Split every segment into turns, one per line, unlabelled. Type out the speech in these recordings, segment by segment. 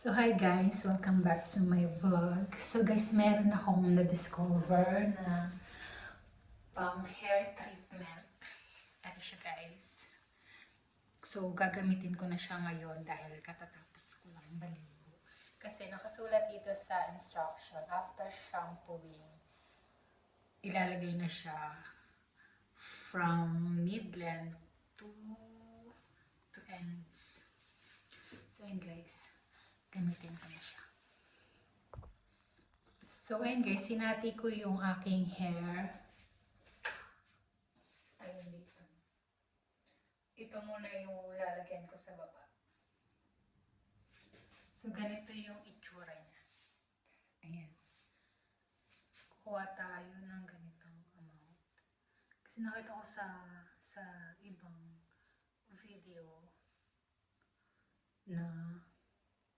So hi guys, welcome back to my vlog. So guys, meron akong na-discover na pang hair treatment. Ito siya guys. So gagamitin ko na siya ngayon dahil katatapos ko lang baligo. Kasi nakasulat dito sa instruction, after shampooing, ilalagay na siya from mid-length to ends. So yun guys, gamitin ko na siya. So ayun guys, sinati ko yung aking hair. Ayun dito. Ito muna yung lalagyan ko sa baba. So ganito yung itsura niya. Ayan. Kukuha tayo ng ganitong amount. Kasi nakita ko sa ibang video na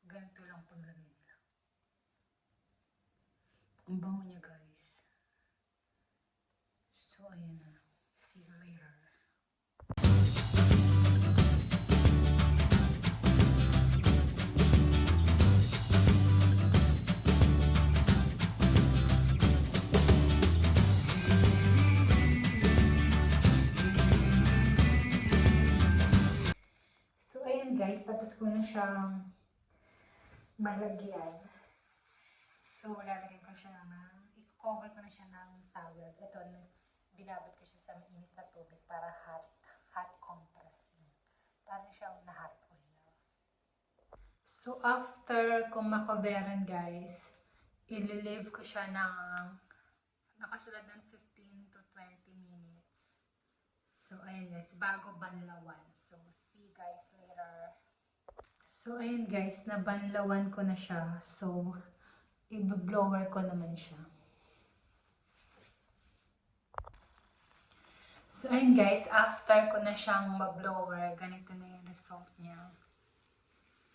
ganito lang paglagay nila. Ang bango niya guys. So ayan na. See you later. So ayan guys, tapos ko na siyang malagyan. So lalagyan ko siya i-cover ko na siya ng towel. Ito, binabad ko siya sa mainit na tubig para hot compress. Parang siyang na hot oil. So after ko makoveran guys, ililive ko siya ng nakasulat ng 15 to 20 minutes. So ayun guys, bago banlawan. So see you guys later. So ayun guys, nabanlawan ko na siya. So i-blower ko naman siya. So ayun guys, after ko na siyang ma-blower, ganito na yung result niya.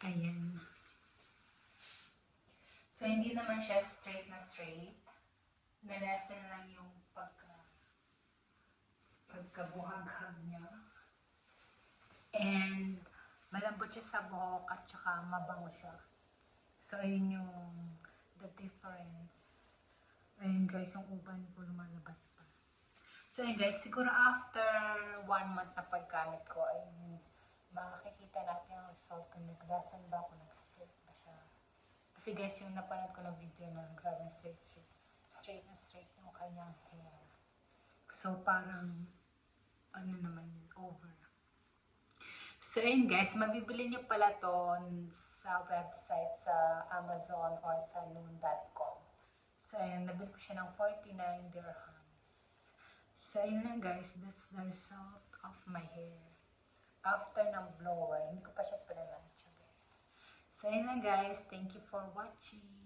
Ayan. So hindi naman siya straight na straight. Nalesen lang yung pagkabuhag-hag niya. And malambot siya sa buhok at saka mabango siya. So ayun yung the difference. Ayun guys, yung uban ko lumalabas pa. So ayun guys, siguro after 1 month na paggamit ko ay makikita natin yung result kung naglasan ba ako, nag-straight ba siya. Kasi guys, yung napanood ko ng video na grabe straight yung kanyang hair. So parang ano naman yun, over. So ayun guys, mabibili niyo pala to sa website, sa Amazon or sa noon.com. So ayun, nabili ko siya ng 49 dirhams. So ayun lang guys, that's the result of my hair. After ng blower, hindi ko pa siya pinalansya guys. So ayun lang guys, thank you for watching.